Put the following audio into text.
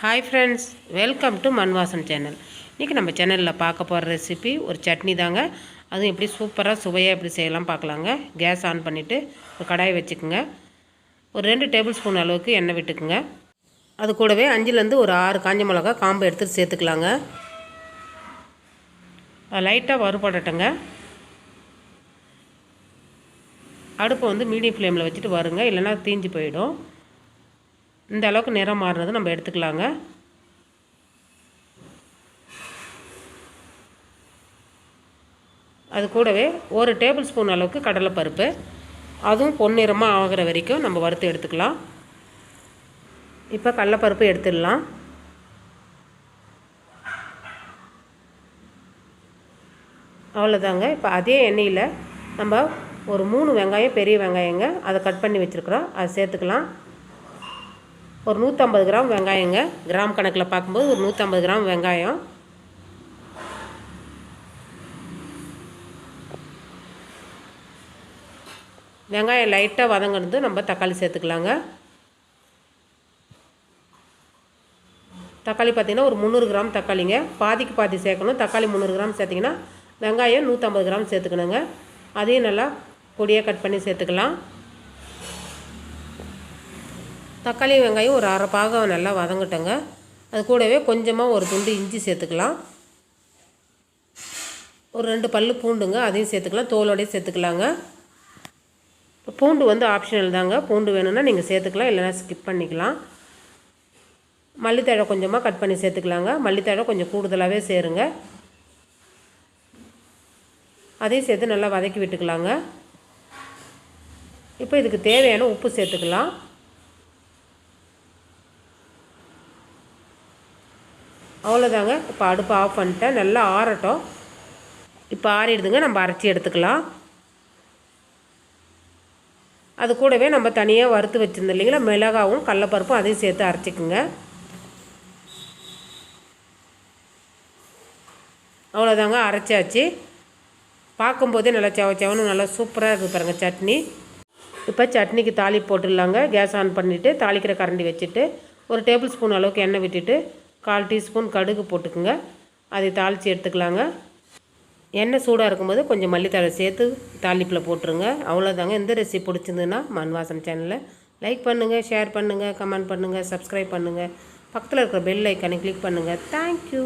Hi friends, welcome to Manvasan channel. இன்றைக்கி நம்ம சேனலில் பார்க்க போகிற ரெசிபி ஒரு சட்னி தாங்க. அதுவும் எப்படி சூப்பராக சுவையாக எப்படி செய்யலாம் பார்க்கலாங்க. கேஸ் ஆன் பண்ணிவிட்டு ஒரு கடாயை வச்சுக்கோங்க. ஒரு 2 டேபிள் ஸ்பூன் அளவுக்கு எண்ணெய் விட்டுக்குங்க. அது கூடவே 5லேருந்து ஒரு 6 காஞ்ச மிளகா காம்பு எடுத்து சேர்த்துக்கலாங்க. லைட்டாக வறுபடட்டுங்க. அடுப்பை வந்து மீடியம் ஃப்ளேமில் வச்சுட்டு வருங்க, இல்லைனா தீஞ்சு போயிடும். இந்த அளவுக்கு நிறம் மாறினது நம்ம எடுத்துக்கலாங்க. அது கூடவே ஒரு டேபிள் ஸ்பூன் அளவுக்கு கடலைப்பருப்பு, அதுவும் பொன்னிறமாக ஆகிற வரைக்கும் நம்ம வறுத்து எடுத்துக்கலாம். இப்போ கடலைப்பருப்பு எடுத்துடலாம். அவ்வளோதாங்க. இப்போ அதே எண்ணெயில் நம்ம ஒரு 3 வெங்காயம், பெரிய வெங்காயங்க, அதை கட் பண்ணி வச்சுருக்குறோம், அதை சேர்த்துக்கலாம். ஒரு 150 கிராம் வெங்காயங்க, கிராம் கணக்கில் பார்க்கும்போது ஒரு 150 கிராம் வெங்காயம். வெங்காயம் லைட்டாக வதங்கினது நம்ம தக்காளி சேர்த்துக்கலாங்க. தக்காளி பார்த்திங்கன்னா ஒரு 300 கிராம் தக்காளிங்க, பாதிக்கு பாதி சேர்க்கணும். தக்காளி 300 கிராம் சேர்த்திங்கன்னா வெங்காயம் 150 கிராம் சேர்த்துக்கணுங்க. அதையும் நல்லா பொடியாக கட் பண்ணி சேர்த்துக்கலாம். தக்காளி வெங்காயம் ஒரு அரை பாகம் நல்லா வதங்கட்டங்க. அது கூடவே கொஞ்சமாக ஒரு துண்டு இஞ்சி சேர்த்துக்கலாம். ஒரு 2 பல்லு பூண்டுங்க, அதையும் சேர்த்துக்கலாம், தோலோடையும் சேர்த்துக்கலாங்க. பூண்டு வந்து ஆப்ஷனல் தாங்க, பூண்டு வேணும்னா நீங்கள் சேர்த்துக்கலாம், இல்லைனா ஸ்கிப் பண்ணிக்கலாம். மல்லித்தழை கொஞ்சமாக கட் பண்ணி சேர்த்துக்கலாங்க. மல்லித்தழை கொஞ்சம் கூடுதலாகவே சேருங்க. அதையும் சேர்த்து நல்லா வதக்கி விட்டுக்கலாங்க. இப்போ இதுக்கு தேவையான உப்பு சேர்த்துக்கலாம். அவ்வளோதாங்க. இப்போ அடுப்பை ஆஃப் பண்ணிட்டேன், நல்லா ஆறட்டும். இப்போ ஆறிடுதுங்க, நம்ம அரைச்சி எடுத்துக்கலாம். அது கூடவே நம்ம தனியாக வறுத்து வச்சுருந்தோம் இல்லைங்களா, மிளகாவும் கடலைப்பருப்பும், அதையும் சேர்த்து அரைச்சிக்குங்க. அவ்வளோதாங்க, அரைச்சாச்சு. பார்க்கும்போதே நல்லா சவச்சவன்னு நல்லா சூப்பராக இருக்குது பாருங்கள் சட்னி. இப்போ சட்னிக்கு தாளிப்பு போட்டுடலாங்க. கேஸ் ஆன் பண்ணிவிட்டு தாளிக்கிற கரண்டி வச்சுட்டு ஒரு டேபிள் ஸ்பூன் அளவுக்கு எண்ணெய் விட்டுட்டு 1/4 டீஸ்பூன் கடுகு போட்டுக்குங்க. அதை தாளித்து எடுத்துக்கலாங்க. எண்ணெய் சூடாக இருக்கும்போது கொஞ்சம் மல்லித்தழை சேர்த்து தாளிப்பில் போட்டுருங்க. அவ்வளோதாங்க. இந்த ரெசிபி பிடிச்சிருந்துன்னா மண்வாசன் சேனலை லைக் பண்ணுங்கள், ஷேர் பண்ணுங்கள், கமெண்ட் பண்ணுங்கள், சப்ஸ்கிரைப் பண்ணுங்கள். பக்கத்தில் இருக்கிற பெல் ஐக்கானை கிளிக் பண்ணுங்கள். தேங்க்யூ.